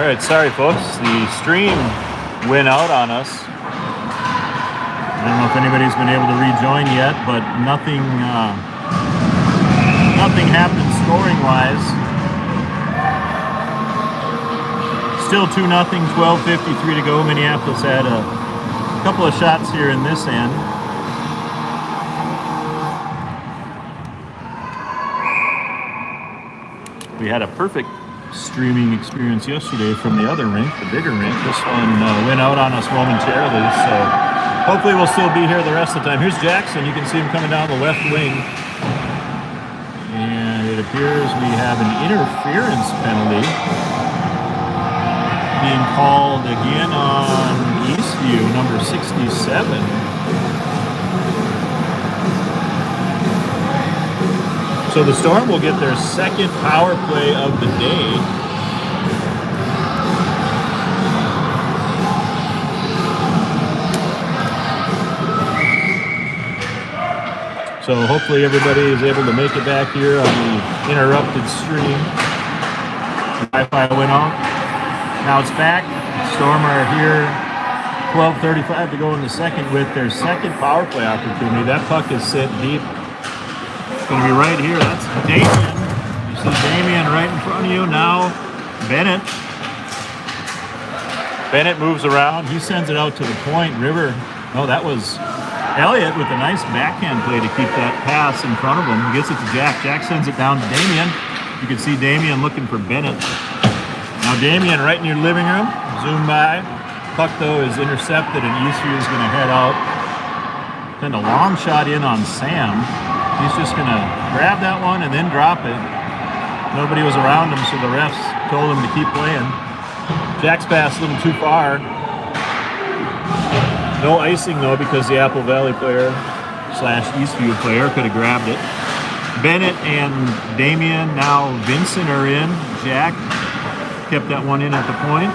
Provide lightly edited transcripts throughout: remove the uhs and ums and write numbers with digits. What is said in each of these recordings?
Alright, sorry folks, the stream went out on us. I don't know if anybody's been able to rejoin yet, but nothing happened scoring-wise. Still 2-0, 12:53 to go. Minneapolis had a couple of shots here in this end. We had a perfect streaming experience yesterday from the other rink, the bigger rink. This one went out on us momentarily, so hopefully we'll still be here the rest of the time. Here's Jackson. You can see him coming down the left wing. And it appears we have an interference penalty being called again on Eastview, number 67. So the Storm will get their second power play of the day. So hopefully everybody is able to make it back here on the interrupted stream. Wi-Fi went out. Now it's back. Storm are here. 12:35 to go in the second with their second power play opportunity. That puck is sent deep. It's going to be right here. That's Damien. You see Damien right in front of you. Now Bennett. Bennett moves around. He sends it out to the point. River. Oh, that was Elliott with a nice backhand play to keep that pass in front of him. He gets it to Jack. Jack sends it down to Damien. You can see Damien looking for Bennett. Now Damien right in your living room. Zoom by. Puck though is intercepted and Eastview is going to head out. Send a long shot in on Sam. He's just going to grab that one and then drop it. Nobody was around him, so the refs told him to keep playing. Jack's pass a little too far. No icing, though, because the Apple Valley player / Eastview player could have grabbed it. Bennett and Damien, now Vincent are in. Jack kept that one in at the point.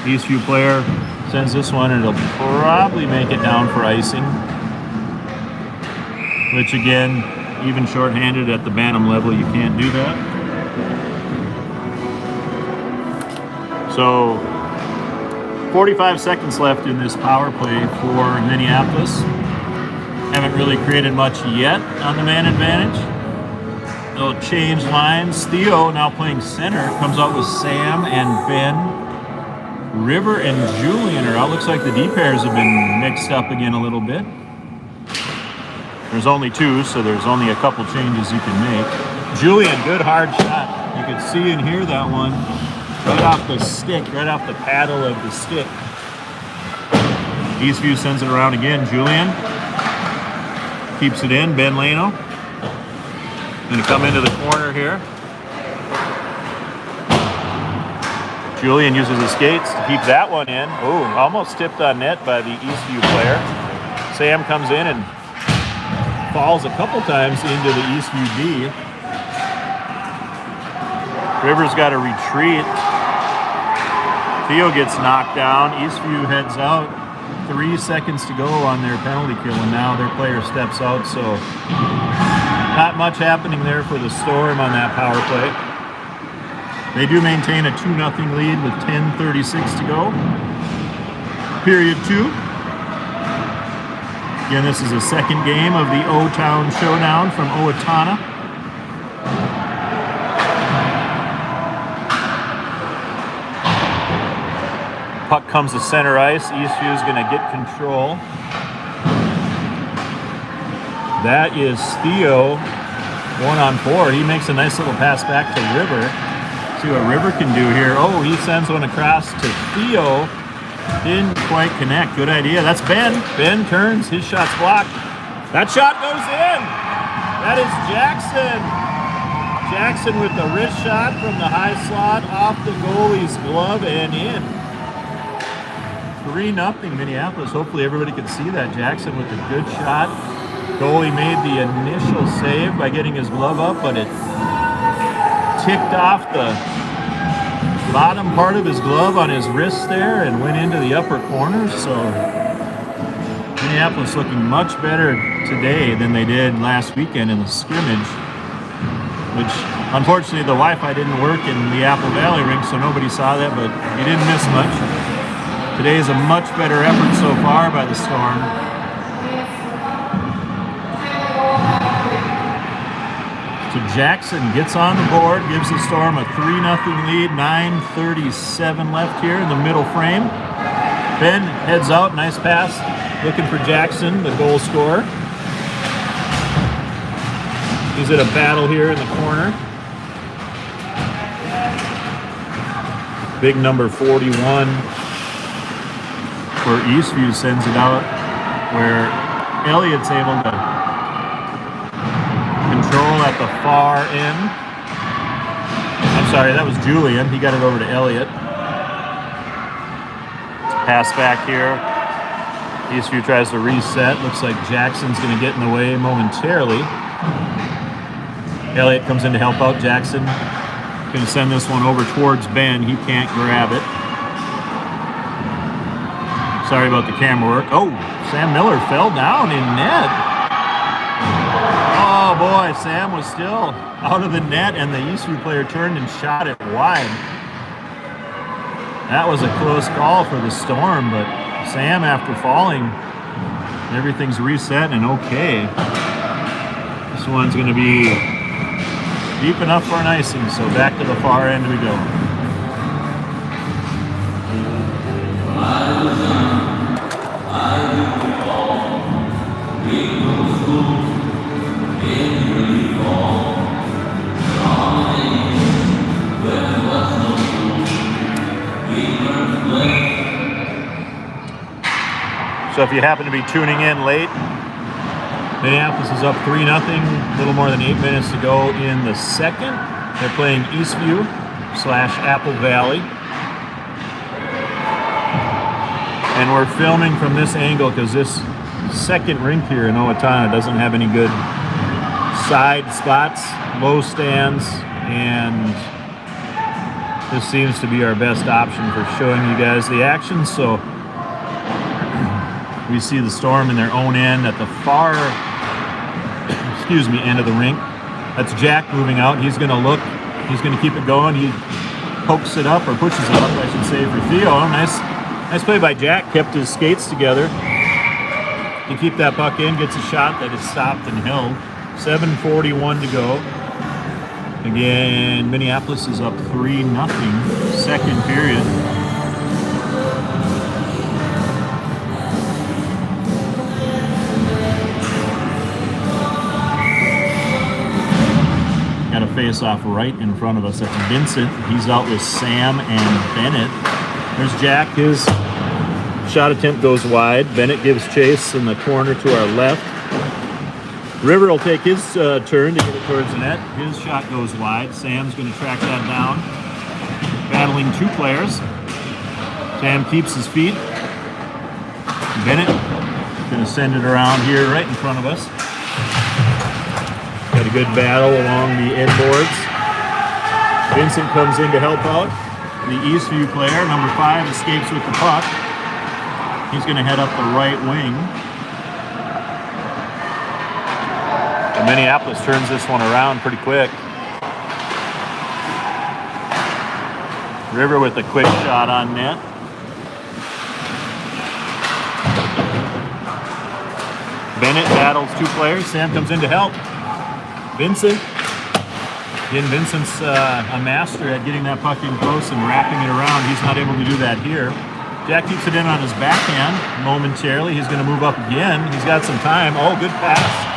Eastview player sends this one, and it'll probably make it down for icing. Which again, even shorthanded at the Bantam level, you can't do that. So 45 seconds left in this power play for Minneapolis. Haven't really created much yet on the man advantage. They'll change lines. Theo now playing center, comes out with Sam and Ben. River and Julian are out. Looks like the D pairs have been mixed up again a little bit. There's only two, so there's only a couple changes you can make. Julian, good hard shot. You can see and hear that one right off the stick, right off the paddle of the stick. Eastview sends it around again. Julian keeps it in. Ben Lano going to come into the corner here. Julian uses his skates to keep that one in. Oh, almost tipped on net by the Eastview player. Sam comes in and falls a couple times into the Eastview D. Rivers got a retreat. Theo gets knocked down. Eastview heads out. 3 seconds to go on their penalty kill, and now their player steps out, so not much happening there for the Storm on that power play. They do maintain a 2-0 lead with 10:36 to go. Period 2. Again, this is the second game of the O-Town Showdown from Owatonna. Puck comes to center ice. Eastview is going to get control. That is Theo, 1-on-4. He makes a nice little pass back to River. See what River can do here. Oh, he sends one across to Theo. Didn't quite connect. Good idea. That's Ben. Ben turns. His shot's blocked. That shot goes in. That is Jackson. Jackson with the wrist shot from the high slot off the goalie's glove and in. 3-0 Minneapolis. Hopefully everybody can see that. Jackson with a good shot. Goalie made the initial save by getting his glove up, but it ticked off the bottom part of his glove on his wrist there and went into the upper corner. So Minneapolis looking much better today than they did last weekend in the scrimmage, which Unfortunately, the Wi-Fi didn't work in the Apple Valley rink, so nobody saw that, but you didn't miss much. Today is a much better effort so far by the Storm. So Jackson gets on the board, gives the Storm a 3-0 lead, 9:37 left here in the middle frame. Ben heads out, nice pass, looking for Jackson, the goal scorer. He's at a battle here in the corner. Big number 41 for Eastview sends it out, where Elliott's able to control at the far end. I'm sorry, that was Julian. He got it over to Elliott. Pass back here. Eastview tries to reset. Looks like Jackson's going to get in the way momentarily. Elliott comes in to help out Jackson. Going to send this one over towards Ben. He can't grab it. Sorry about the camera work. Oh, Sam Miller fell down in net. Oh boy, Sam was still out of the net, and the Eastview player turned and shot it wide. That was a close call for the Storm, but Sam, after falling, everything's reset and okay. This one's going to be deep enough for an icing, so back to the far end we go. So if you happen to be tuning in late, Minneapolis is up 3-0, a little more than 8 minutes to go in the second. They're playing Eastview / Apple Valley. And we're filming from this angle because this second rink here in Owatonna doesn't have any good side spots, low stands, and this seems to be our best option for showing you guys the action. So we see the Storm in their own end at the far end of the rink. That's Jack moving out. He's going to look. He's going to keep it going. He pokes it up, or pushes it up, I should say, for Theo. Nice play by Jack. Kept his skates together to keep that puck in. Gets a shot that is stopped and held. 7:41 to go. Again, Minneapolis is up 3-0. Second period. Got a face-off right in front of us. That's Vincent. He's out with Sam and Bennett. There's Jack. His shot attempt goes wide. Bennett gives chase in the corner to our left. River will take his turn to get it towards the net. His shot goes wide. Sam's going to track that down. Battling two players. Sam keeps his feet. Bennett going to send it around here right in front of us. Got a good battle along the end boards. Vincent comes in to help out. The Eastview player, number 5, escapes with the puck. He's going to head up the right wing. And Minneapolis turns this one around pretty quick. River with a quick shot on net. Bennett battles two players. Sam comes in to help. Vincent. Again, Vincent's a master at getting that puck in close and wrapping it around. He's not able to do that here. Jack keeps it in on his backhand momentarily. He's going to move up again. He's got some time. Oh, good pass.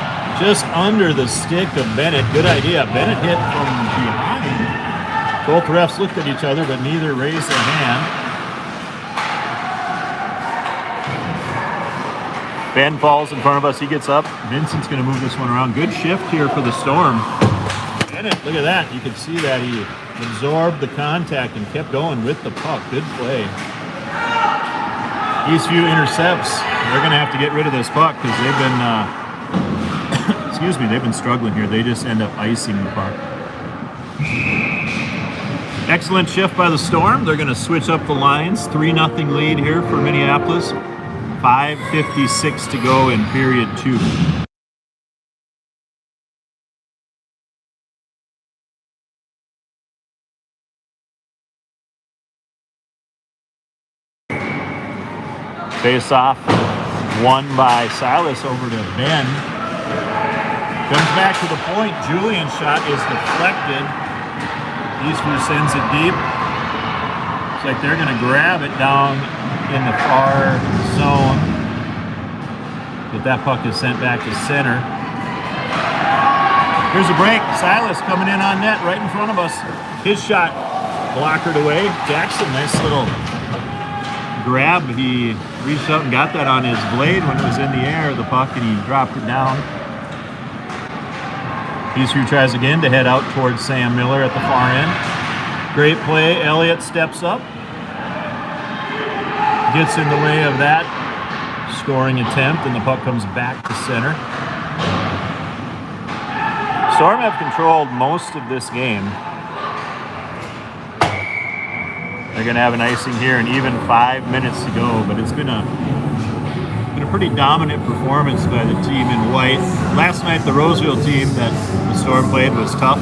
Just under the stick of Bennett. Good idea. Bennett hit from behind. Both refs looked at each other, but neither raised their hand. Ben falls in front of us. He gets up. Vincent's going to move this one around. Good shift here for the Storm. Bennett, look at that. You can see that he absorbed the contact and kept going with the puck. Good play. Eastview intercepts. They're going to have to get rid of this puck because they've been, they've been struggling here. They just end up icing the puck. Excellent shift by the Storm. They're going to switch up the lines. 3-0 lead here for Minneapolis. 5:56 to go in period 2. Face off, won by Silas over to Ben. Comes back to the point. Julian's shot is deflected. Eastview sends it deep. Looks like they're going to grab it down in the far zone. But that puck is sent back to center. Here's a break. Silas coming in on net right in front of us. His shot blockered away. Jackson, nice little grab. He reached out and got that on his blade when it was in the air, the puck, and he dropped it down. Eastview tries again to head out towards Sam Miller at the far end. Great play. Elliott steps up. Gets in the way of that scoring attempt, and the puck comes back to center. Storm have controlled most of this game. They're going to have an icing here in even 5 minutes to go, but it's been a pretty dominant performance by the team in white. Last night, the Roseville team that the Storm played was tough.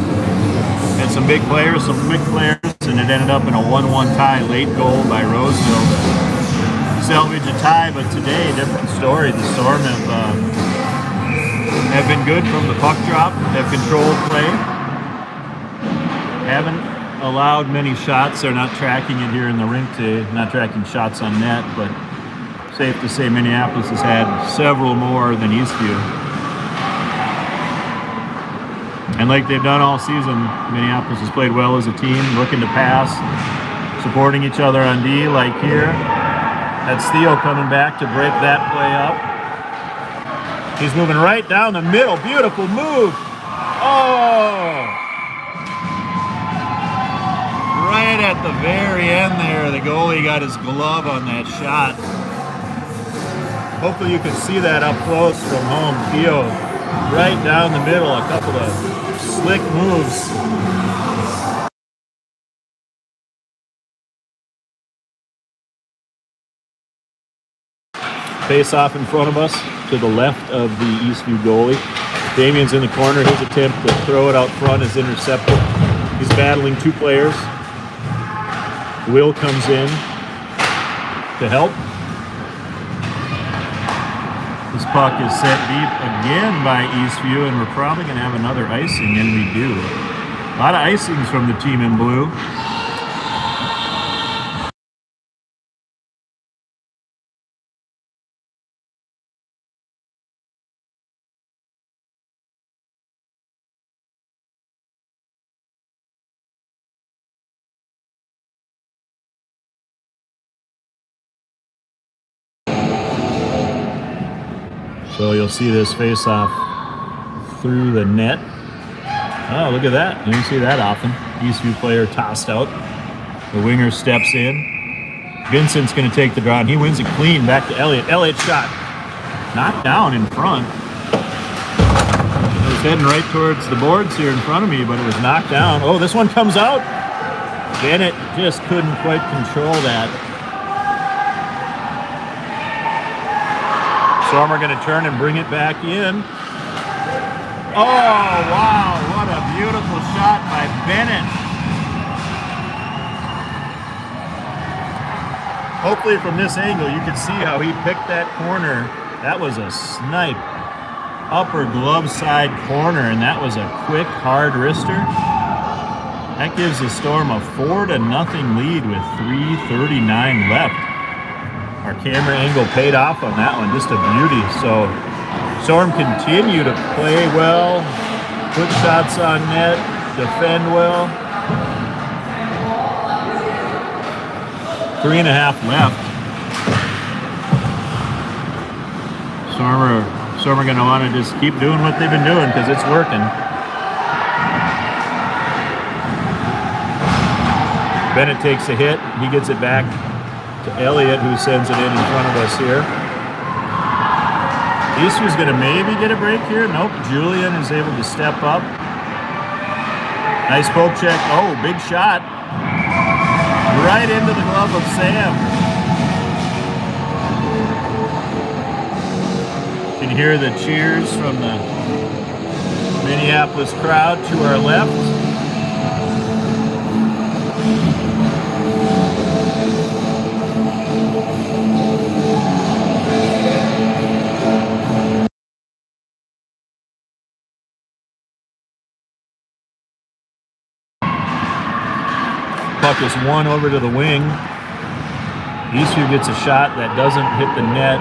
Had some big players, and it ended up in a 1-1 tie, late goal by Roseville to salvage a tie, but today, different story. The Storm have been good from the puck drop, have controlled play, haven't allowed many shots. They're not tracking it here in the rink today, not tracking shots on net, but safe to say Minneapolis has had several more than Eastview. And like they've done all season, Minneapolis has played well as a team, looking to pass, supporting each other on D, like here. That's Theo coming back to break that play up. He's moving right down the middle. Beautiful move. Oh! Right at the very end there, the goalie got his glove on that shot. Hopefully you can see that up close from home. Theo right down the middle, a couple of slick moves. Face off in front of us to the left of the Eastview goalie. Damien's in the corner. His attempt to throw it out front is intercepted. He's battling two players. Will comes in to help. This puck is sent deep again by Eastview, and we're probably going to have another icing, and we do. A lot of icings from the team in blue. So you'll see this face-off through the net. Oh, look at that. You don't see that often. Eastview player tossed out. The winger steps in. Vincent's going to take the draw, and he wins it clean back to Elliott. Elliott shot. Knocked down in front. It was heading right towards the boards here in front of me, but it was knocked down. Oh, this one comes out. Bennett just couldn't quite control that. Storm are going to turn and bring it back in. Oh, wow, what a beautiful shot by Bennett. Hopefully from this angle you can see how he picked that corner. That was a snipe. Upper glove side corner, and that was a quick, hard wrister. That gives the Storm a 4-0 lead with 3:39 left. Our camera angle paid off on that one, just a beauty. So Storm continue to play well, put shots on net, defend well. 3.5 left. Storm are going to want to just keep doing what they've been doing because it's working. Bennett takes a hit. He gets it back to Elliott, who sends it in front of us here. Eastview's going to maybe get a break here. Nope. Julian is able to step up. Nice poke check. Oh, big shot. Right into the glove of Sam. You can hear the cheers from the Minneapolis crowd to our left. puck is won over to the wing. Eastview gets a shot that doesn't hit the net.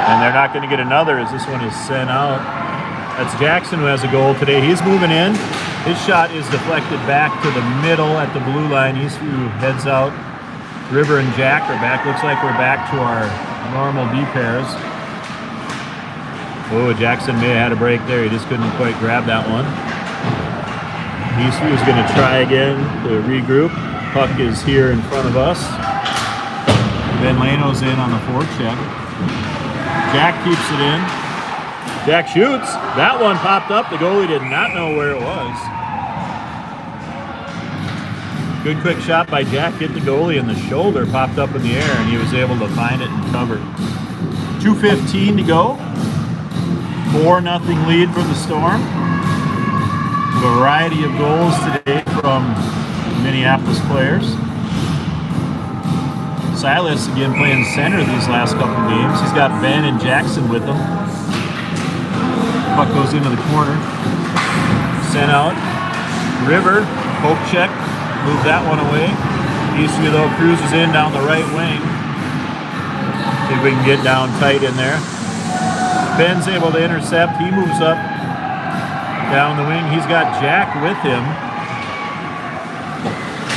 And they're not going to get another as this one is sent out. That's Jackson who has a goal today. He's moving in. His shot is deflected back to the middle at the blue line. Eastview heads out. River and Jack are back. Looks like we're back to our normal D pairs. Oh, Jackson may have had a break there. He just couldn't quite grab that one. Eastview is going to try again to regroup. Puck is here in front of us. Ben Lano's in on the forecheck. Jack keeps it in. Jack shoots. That one popped up. The goalie did not know where it was. Good quick shot by Jack. Hit the goalie in the shoulder. Popped up in the air, and he was able to find it and cover. 2:15 to go. 4-0 lead for the Storm. Variety of goals today from Minneapolis players. Silas again playing center these last couple games. He's got Ben and Jackson with him. Puck goes into the corner. Sent out. River, poke check. Move that one away. Eastview though cruises in down the right wing. See if we can get down tight in there. Ben's able to intercept. He moves up down the wing. He's got Jack with him.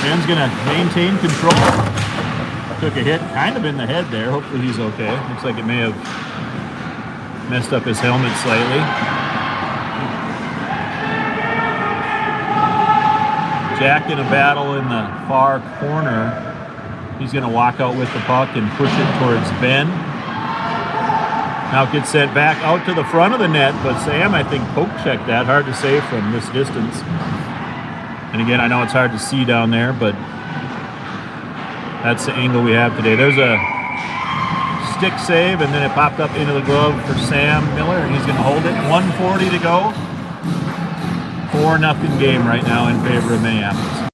Ben's going to maintain control. Took a hit kind of in the head there. Hopefully he's okay. Looks like it may have messed up his helmet slightly. Jack in a battle in the far corner. He's going to walk out with the puck and push it towards Ben. Now it gets sent back out to the front of the net, but Sam, I think, poke checked that. Hard to say from this distance. And again, I know it's hard to see down there, but that's the angle we have today. There's a stick save, and then it popped up into the glove for Sam Miller, and he's going to hold it. 1:40 to go. 4-0 game right now in favor of Minneapolis.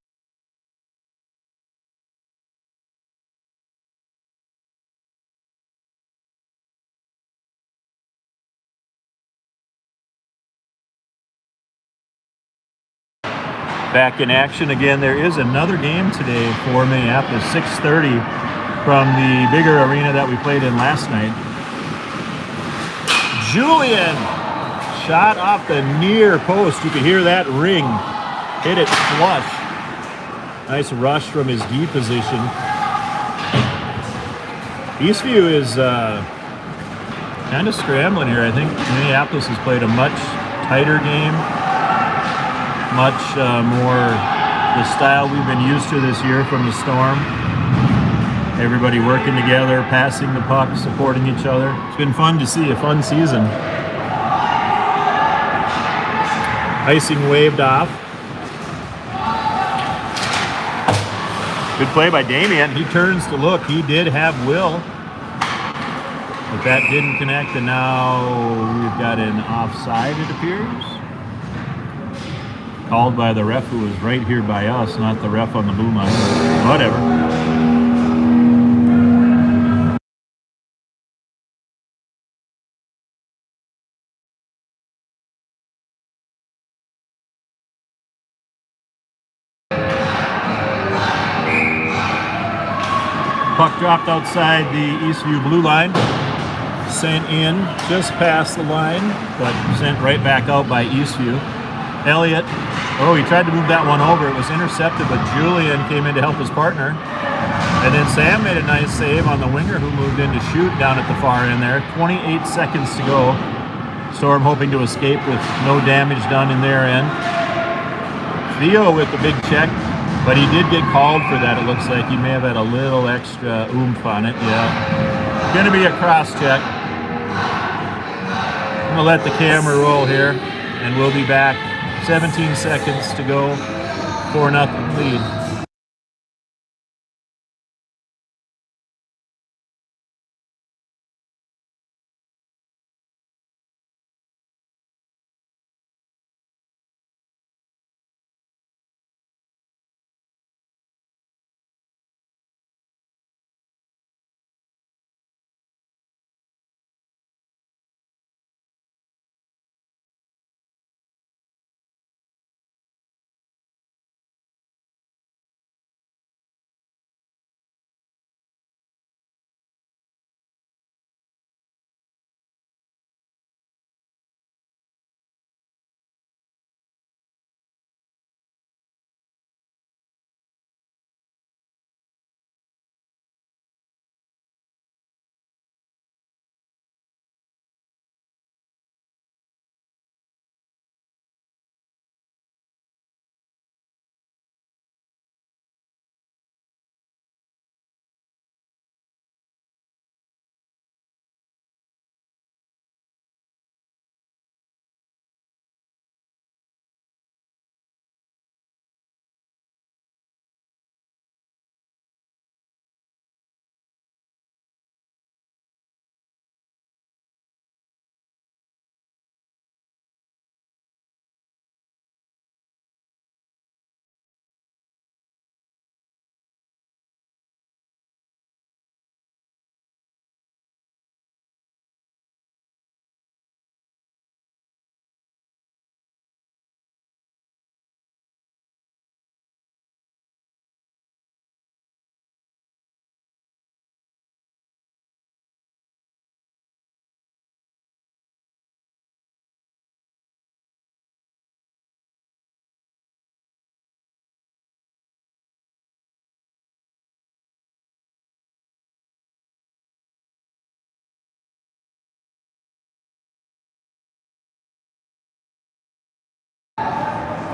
Back in action again. There is another game today for Minneapolis, 6:30 from the bigger arena that we played in last night. Julian shot off the near post. You can hear that ring. Hit it flush. Nice rush from his D position. Eastview is kind of scrambling here. I think Minneapolis has played a much tighter game. Much more the style we've been used to this year from the Storm. Everybody working together, passing the puck, supporting each other. It's been fun to see, a fun season. Icing waved off. Good play by Damien. He turns to look. He did have Will, but that didn't connect, and now we've got an offside, it appears. Called by the ref who was right here by us, not the ref on the blue line. Whatever. Puck dropped outside the Eastview blue line. Sent in just past the line, but sent right back out by Eastview. Elliott, he tried to move that one over. It was intercepted, but Julian came in to help his partner. And then Sam made a nice save on the winger who moved in to shoot down at the far end there. 28 seconds to go. Storm hoping to escape with no damage done in their end. Theo with the big check, but he did get called for that. It looks like he may have had a little extra oomph on it. Yeah. Going to be a cross check. I'm going to let the camera roll here, and we'll be back. 17 seconds to go, 4-0 lead.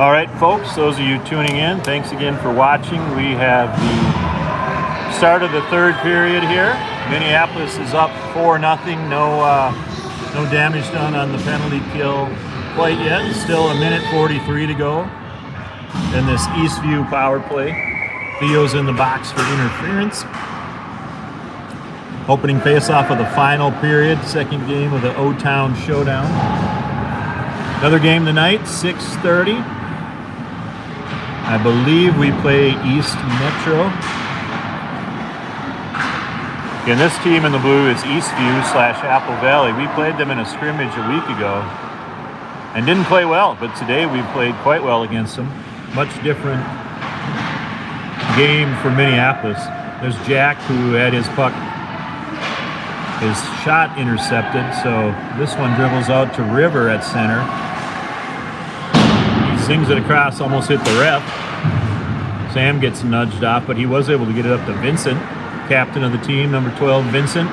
All right, folks, those of you tuning in, thanks again for watching. We have the start of the third period here. Minneapolis is up 4-0. No damage done on the penalty kill quite yet. It's still 1:43 to go in this Eastview power play. Theo's in the box for interference. Opening face-off of the final period, second game of the O-Town Showdown. Another game tonight, 6:30. I believe we play East Metro. Again, this team in the blue is Eastview/Apple Valley. We played them in a scrimmage a week ago and didn't play well, but today we played quite well against them. Much different game for Minneapolis. There's Jack, who had his shot intercepted, so this one dribbles out to River at center. He sings it across, almost hit the ref. Sam gets nudged off, but he was able to get it up to Vincent, captain of the team, number 12, Vincent.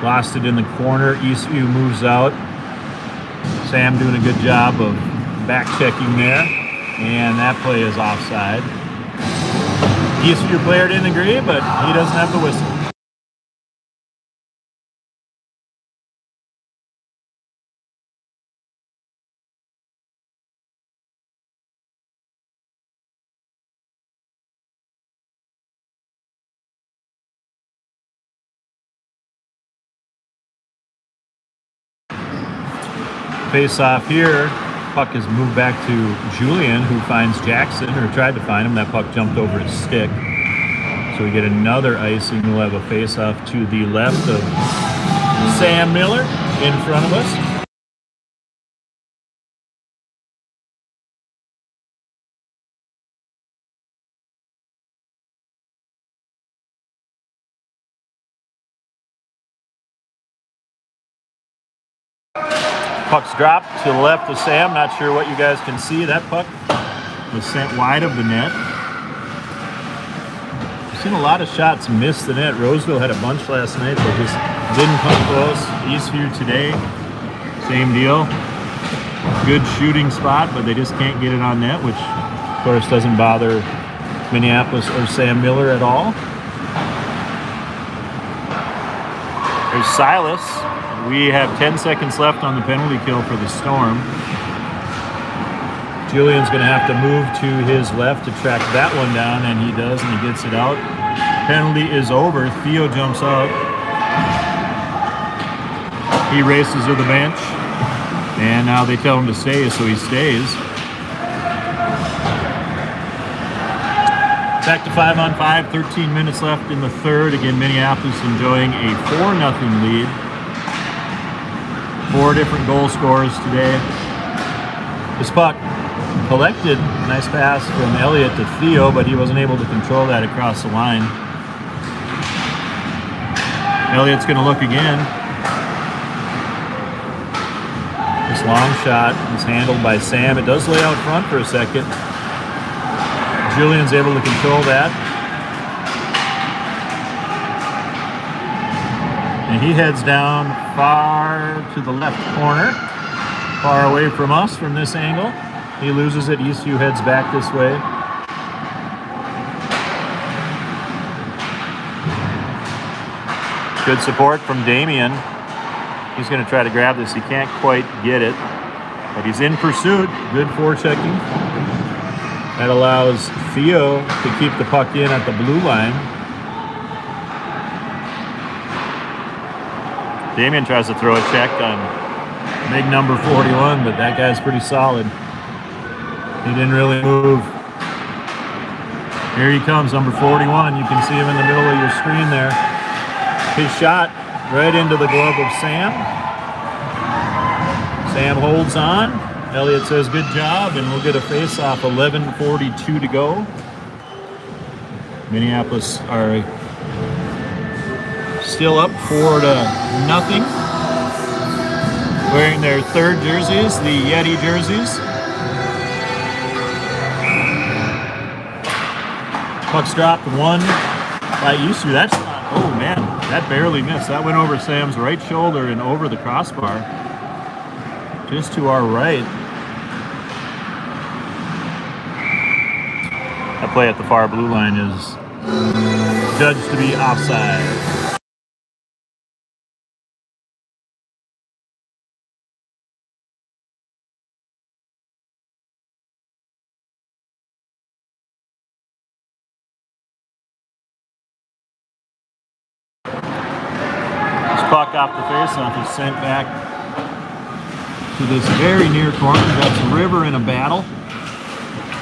Lost it in the corner. Eastview moves out. Sam doing a good job of back checking there, and that play is offside. Eastview player didn't agree, but he doesn't have the whistle. Face off here. Puck is moved back to Julian, who finds Jackson, or tried to find him. That puck jumped over his stick. So we get another icing. We'll have a face off to the left of Sam Miller in front of us. Puck's dropped to the left of Sam. Not sure what you guys can see. That puck was sent wide of the net. We've seen a lot of shots miss the net. Roseville had a bunch last night. They just didn't come close. Eastview today, same deal. Good shooting spot, but they just can't get it on net, which of course doesn't bother Minneapolis or Sam Miller at all. There's Silas. We have 10 seconds left on the penalty kill for the Storm. Julian's going to have to move to his left to track that one down, and he does, and he gets it out. Penalty is over. Theo jumps out. He races to the bench, and now they tell him to stay, so he stays. Back to 5-on-5, 13 minutes left in the third. Again, Minneapolis enjoying a 4-0 lead. 4 different goal scorers today. This puck collected, nice pass from Elliott to Theo, but he wasn't able to control that across the line. Elliott's going to look again. This long shot is handled by Sam. It does lay out front for a second. Julian's able to control that. And he heads down far to the left corner, far away from us from this angle. He loses it. Eastview heads back this way. Good support from Damien. He's going to try to grab this. He can't quite get it, but he's in pursuit. Good forechecking. That allows Theo to keep the puck in at the blue line. Damien tries to throw a check on big number 41, but that guy's pretty solid. He didn't really move. Here he comes, number 41. You can see him in the middle of your screen there. His shot right into the glove of Sam. Sam holds on. Elliott says good job, and we'll get a face-off. 11:42 to go. Minneapolis are still up 4-0. Wearing their third jerseys, the Yeti jerseys. Puck's dropped one by Eastview. That's not, oh man, that barely missed. That went over Sam's right shoulder and over the crossbar. Just to our right. That play at the far blue line is judged to be offside. Puck off the faceoff is sent back to this very near corner. That's River in a battle.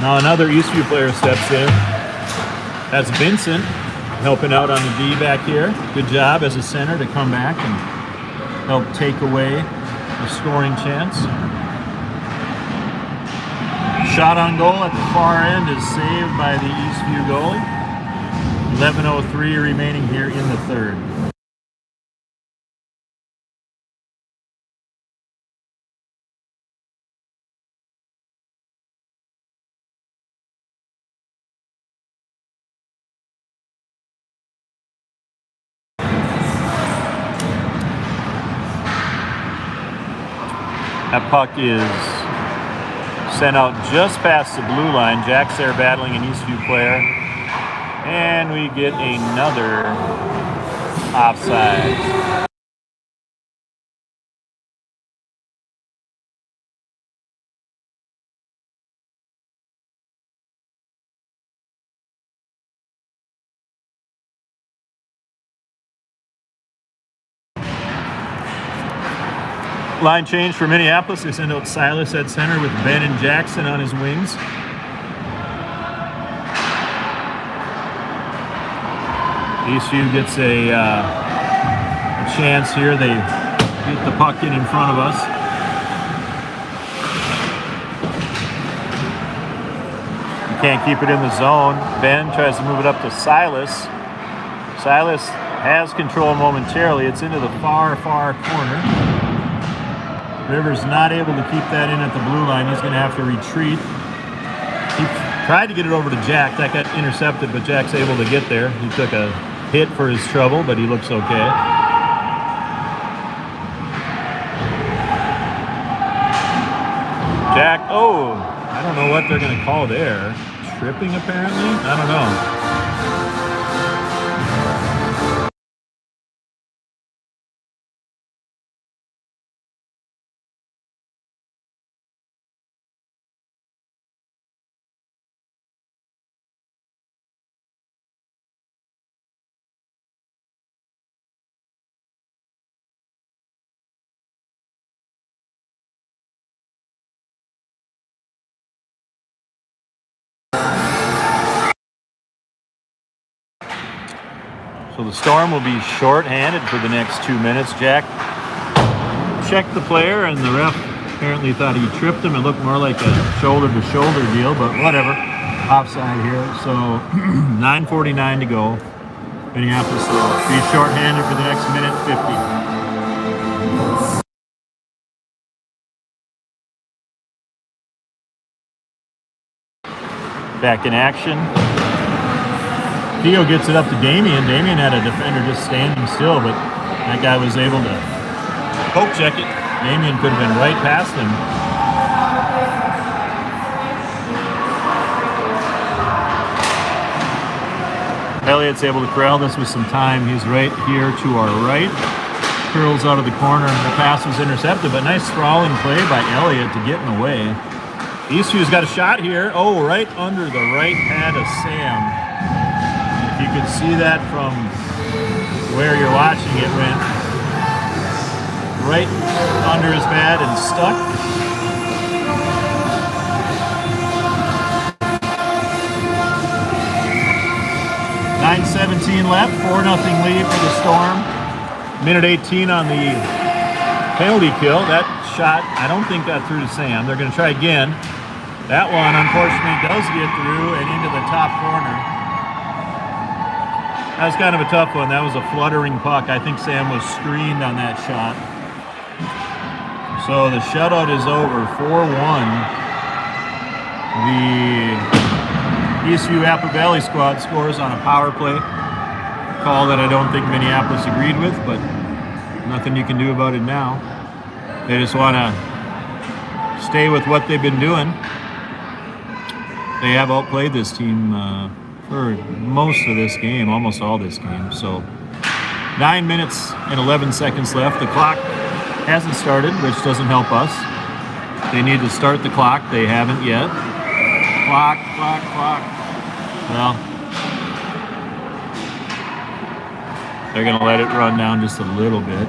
Now another Eastview player steps in. That's Vincent helping out on the D back here. Good job as a center to come back and help take away the scoring chance. Shot on goal at the far end is saved by the Eastview goalie. 11:03 remaining here in the third. That puck is sent out just past the blue line. Jack's there battling an Eastview player. And we get another offside. Line change for Minneapolis. They send out Silas at center with Ben and Jackson on his wings. Eastview gets a chance here. They get the puck in front of us. You can't keep it in the zone. Ben tries to move it up to Silas. Silas has control momentarily. It's into the far, far corner. Rivers not able to keep that in at the blue line. He's going to have to retreat. He tried to get it over to Jack. That got intercepted, but Jack's able to get there. He took a hit for his trouble, but he looks okay. Jack, oh, I don't know what they're going to call there. Tripping, apparently? I don't know. So the Storm will be short-handed for the next 2 minutes. Jack checked the player, and the ref apparently thought he tripped him. It looked more like a shoulder-to-shoulder deal, but whatever. Offside here. So 9:49 to go. Minneapolis will be short-handed for the next minute 50. Back in action. Theo gets it up to Damien. Damien had a defender just standing still, but that guy was able to poke check it. Damien could have been right past him. Elliott's able to corral this with some time. He's right here to our right. Curls out of the corner. The pass was intercepted, but nice sprawling play by Elliott to get in the way. Eastview's got a shot here. Oh, right under the right pad of Sam. You can see that from where you're watching. It went right under his pad and stuck. .9:17 left, 4-0 lead for the Storm. Minute 18 on the penalty kill. That shot, I don't think got through to Sam. They're going to try again. That one, unfortunately, does get through and into the top corner. That was kind of a tough one. That was a fluttering puck. I think Sam was screened on that shot. So the shutout is over, 4-1. The Eastview Apple Valley squad scores on a power play. Call that I don't think Minneapolis agreed with, but nothing you can do about it now. They just want to stay with what they've been doing. they have outplayed this team for most of this game, almost all this game. So 9 minutes and 11 seconds left. The clock hasn't started, which doesn't help us. They need to start the clock. They haven't yet. Clock. Well, they're going to let it run down just a little bit.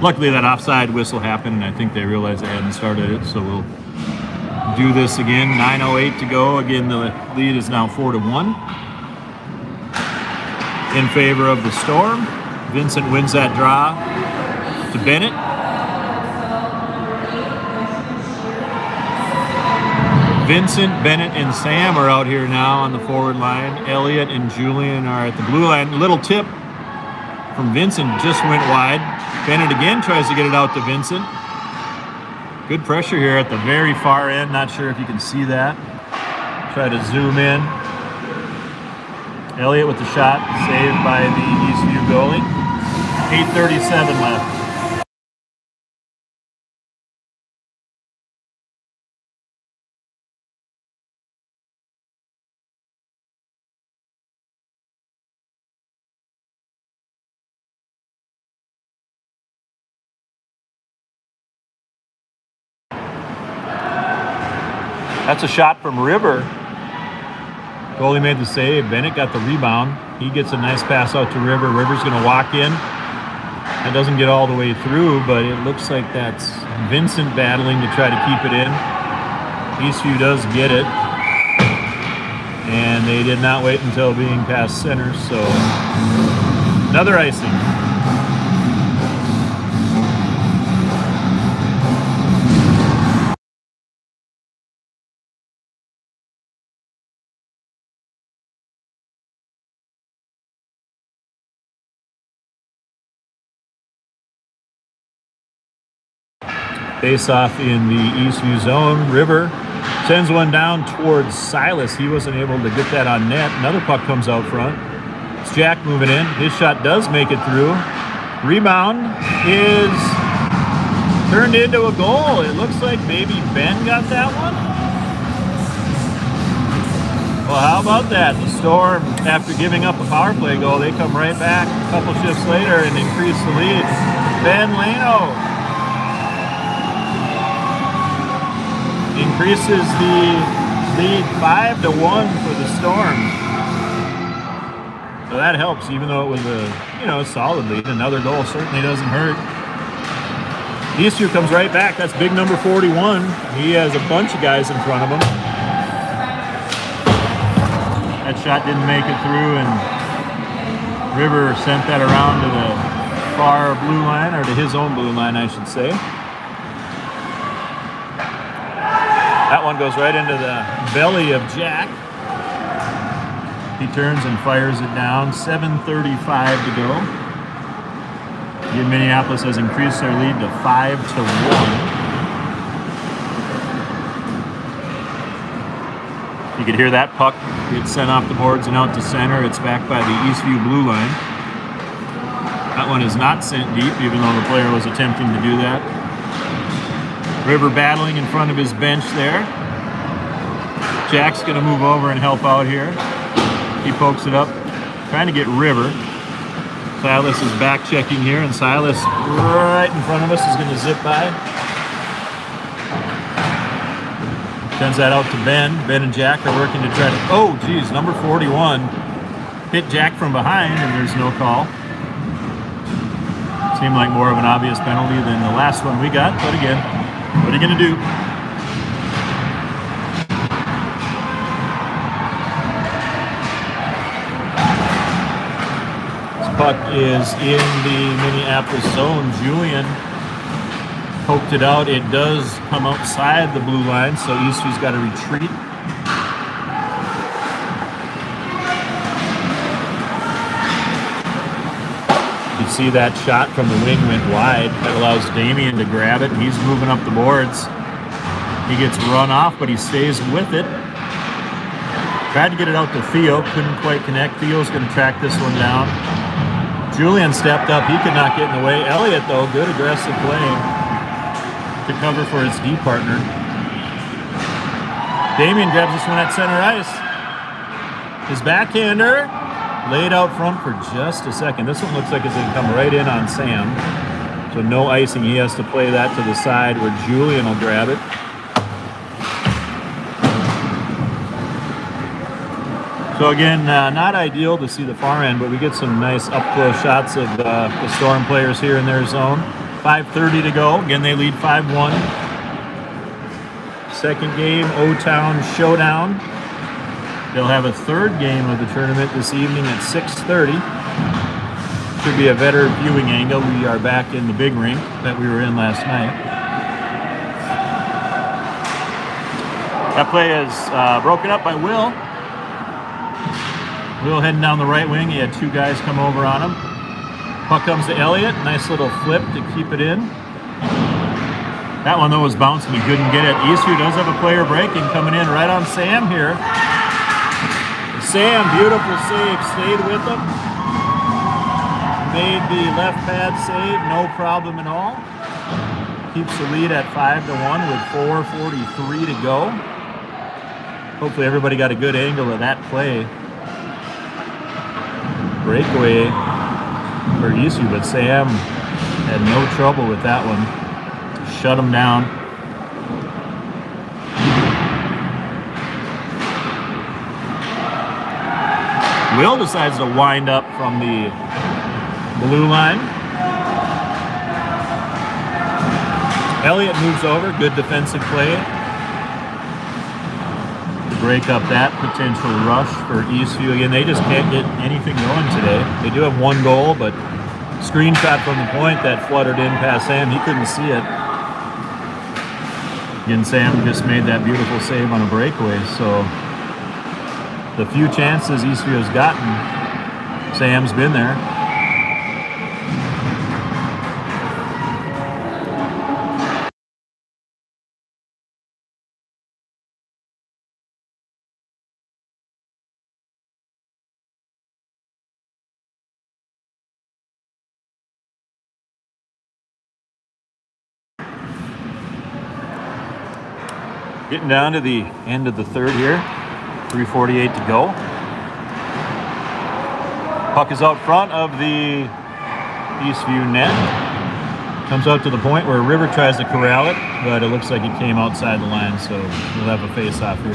Luckily, that offside whistle happened, and I think they realized they hadn't started it, so we'll do this again. 9:08 to go. Again, the lead is now 4-1 in favor of the Storm. Vincent wins that draw to Bennett. Vincent, Bennett, and Sam are out here now on the forward line. Elliott and Julian are at the blue line. Little tip from Vincent just went wide. Bennett again tries to get it out to Vincent. Good pressure here at the very far end. Not sure if you can see that. Try to zoom in. Elliott with the shot, saved by the Eastview goalie. 8:37 left. That's a shot from River. Goalie made the save. Bennett got the rebound. He gets a nice pass out to River. River's going to walk in. That doesn't get all the way through, but it looks like that's Vincent battling to try to keep it in. Eastview does get it. And they did not wait until being past center, so another icing. Face off in the Eastview zone. River sends one down towards Silas. He wasn't able to get that on net. Another puck comes out front. It's Jack moving in. His shot does make it through. Rebound is turned into a goal. It looks like maybe Ben got that one. Well, how about that? The Storm, after giving up a power play goal, they come right back a couple shifts later and increase the lead. Ben Leno increases the lead 5-1 for the Storm. So that helps, even though it was a solid lead. Another goal certainly doesn't hurt. Eastview comes right back. That's big number 41. He has a bunch of guys in front of him. That shot didn't make it through, and River sent that around to the far blue line, or to his own blue line, I should say. That one goes right into the belly of Jack. He turns and fires it down. 7:35 to go. Again, Minneapolis has increased their lead to 5-1. You could hear that puck get sent off the boards and out to center. It's back by the Eastview blue line. That one is not sent deep, even though the player was attempting to do that. River battling in front of his bench there. Jack's going to move over and help out here. He pokes it up, trying to get River. Silas is back checking here, and Silas right in front of us is going to zip by. Sends that out to Ben. Ben and Jack are working to try to... Oh, geez, number 41 hit Jack from behind, and there's no call. Seemed like more of an obvious penalty than the last one we got, but again, what are you going to do? This puck is in the Minneapolis zone. Julian poked it out. It does come outside the blue line, so Eastview's got to retreat. You see that shot from the wing went wide. That allows Damien to grab it. He's moving up the boards. He gets run off, but he stays with it. Tried to get it out to Theo. Couldn't quite connect. Theo's going to track this one down. Julian stepped up. He could not get in the way. Elliott, though, good aggressive play to cover for his D partner. Damien grabs this one at center ice. His backhander laid out front for just a second. This one looks like it's going to come right in on Sam. So no icing. He has to play that to the side where Julian will grab it. So again, not ideal to see the far end, but we get some nice up-close shots of the Storm players here in their zone. 5:30 to go. Again, they lead 5-1. Second game, O-Town Showdown. They'll have a third game of the tournament this evening at 6:30. Should be a better viewing angle. We are back in the big rink that we were in last night. That play is broken up by Will. Will heading down the right wing. He had two guys come over on him. Puck comes to Elliott. Nice little flip to keep it in. That one, though, was bouncing. He couldn't get it. Eastview does have a player breaking coming in right on Sam here. Sam, beautiful save. Stayed with him. Made the left pad save. No problem at all. Keeps the lead at 5-1 with 4:43 to go. Hopefully everybody got a good angle of that play. Breakaway for Eastview, but Sam had no trouble with that one. Shut him down. Will decides to wind up from the blue line. Elliott moves over. Good defensive play to break up that potential rush for Eastview. Again, they just can't get anything going today. They do have one goal, but screenshot from the point that fluttered in past Sam. He couldn't see it. Again, Sam just made that beautiful save on a breakaway. So the few chances Eastview has gotten, Sam's been there. Getting down to the end of the third here. 3:48 to go. Puck is out front of the Eastview net. Comes out to the point where River tries to corral it, but it looks like it came outside the line, so we'll have a face-off here.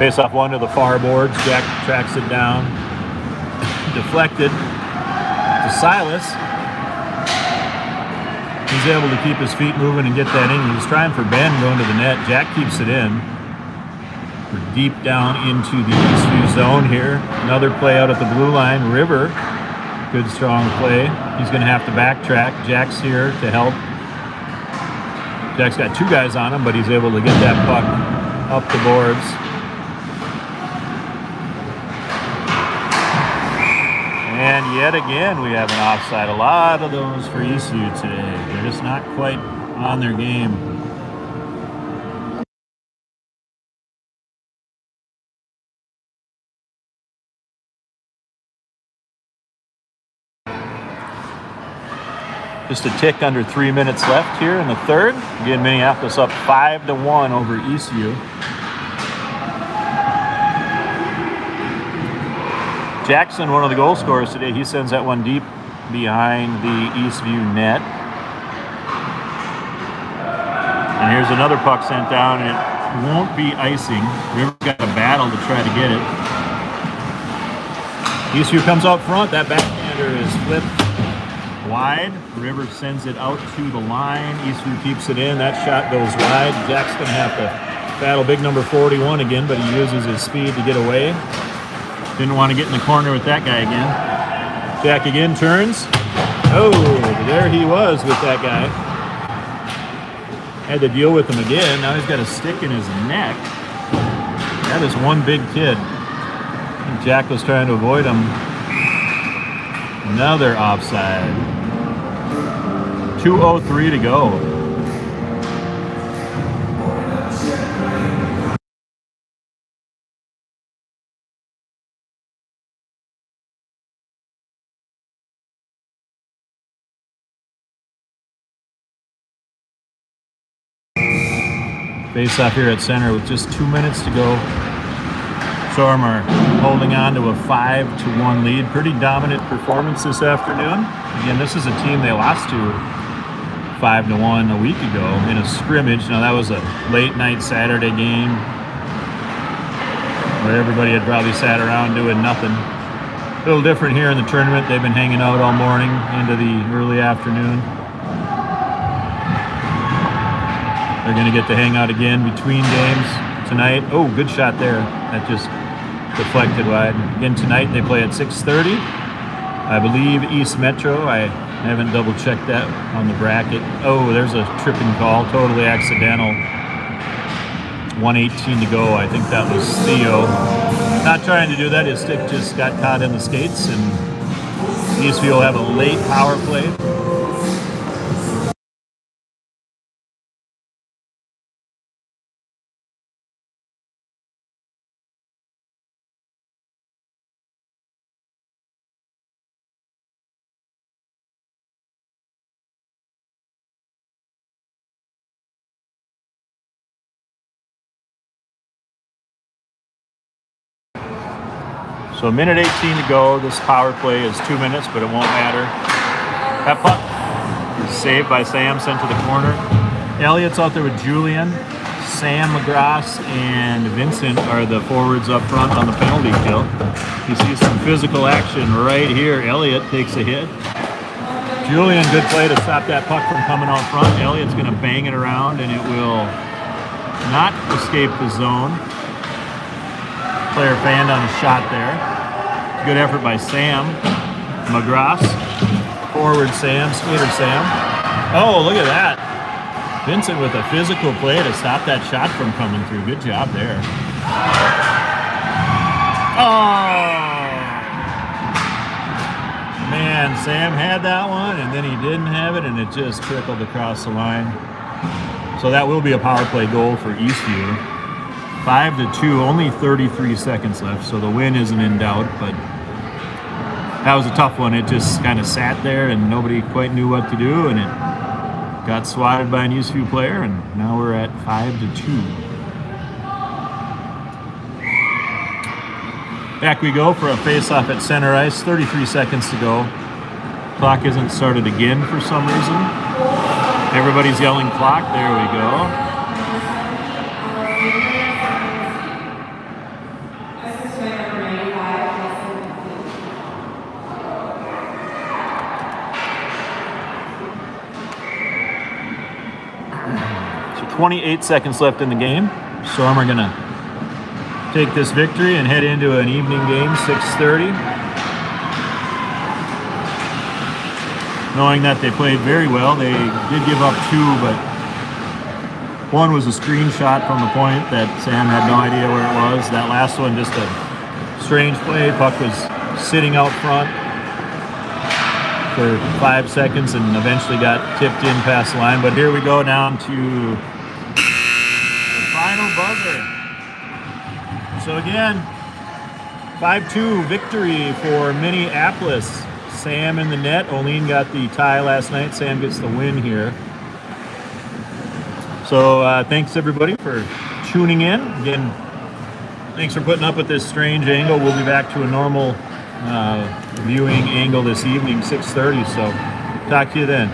Face-off one to the far boards. Jack tracks it down. Deflected to Silas. He's able to keep his feet moving and get that in. He was trying for Ben going to the net. Jack keeps it in. We're deep down into the Eastview zone here. Another play out at the blue line. River, good strong play. He's going to have to backtrack. Jack's here to help. Jack's got two guys on him, but he's able to get that puck up the boards. And yet again, we have an offside. A lot of those for Eastview today. They're just not quite on their game. Just a tick under 3 minutes left here in the third. Again, Minneapolis up 5-1 over Eastview. Jackson, one of the goal scorers today, he sends that one deep behind the Eastview net. And here's another puck sent down, and it won't be icing. River's got a battle to try to get it. Eastview comes out front. That backhander is flipped wide. River sends it out to the line. Eastview keeps it in. That shot goes wide. Jack's going to have to battle big number 41 again, but he uses his speed to get away. Didn't want to get in the corner with that guy again. Jack again turns. Oh, there he was with that guy. Had to deal with him again. Now he's got a stick in his neck. That is one big kid. Jack was trying to avoid him. Another offside. 2:03 to go. Face off here at center with just 2 minutes to go. Storm are holding on to a 5-1 lead. Pretty dominant performance this afternoon. Again, this is a team they lost to 5-1 a week ago in a scrimmage. Now that was a late night Saturday game where everybody had probably sat around doing nothing. A little different here in the tournament. They've been hanging out all morning into the early afternoon. They're going to get to hang out again between games tonight. Oh, good shot there. That just deflected wide. Again tonight they play at 6:30. I believe East Metro. I haven't double checked that on the bracket. Oh, there's a tripping call. Totally accidental. 1:18 to go. I think that was Theo. Not trying to do that. His stick just got caught in the skates, and Eastview will have a late power play. So 1:18 to go. This power play is 2 minutes, but it won't matter. That puck is saved by Sam, sent to the corner. Elliott's out there with Julian. Sam McGrath and Vincent are the forwards up front on the penalty kill. You see some physical action right here. Elliott takes a hit. Julian, good play to stop that puck from coming out front. Elliott's going to bang it around, and it will not escape the zone. Player fanned on a shot there. Good effort by Sam McGrath. Forward Sam, skater Sam. Oh, look at that. Vincent with a physical play to stop that shot from coming through. Good job there. Oh! Man, Sam had that one, and then he didn't have it, and it just trickled across the line. So that will be a power play goal for Eastview. 5-2, only 33 seconds left, so the win isn't in doubt, but that was a tough one. It just kind of sat there and nobody quite knew what to do, and it got swatted by an Eastview player, and now we're at 5-2. Back we go for a face-off at center ice, 33 seconds to go. Clock isn't started again for some reason. Everybody's yelling clock, there we go. So 28 seconds left in the game. Storm are gonna take this victory and head into an evening game, 6:30. Knowing that they played very well, they did give up 2, but one was a screenshot from the point that Sam had no idea where it was. That last one, just a strange play. Puck was sitting out front for 5 seconds and eventually got tipped in past the line. But here we go down to the final buzzer. So again, 5-2 victory for Minneapolis. Sam in the net. Olean got the tie last night. Sam gets the win here. So thanks everybody for tuning in. Again, thanks for putting up with this strange angle. We'll be back to a normal viewing angle this evening, 6:30. So talk to you then.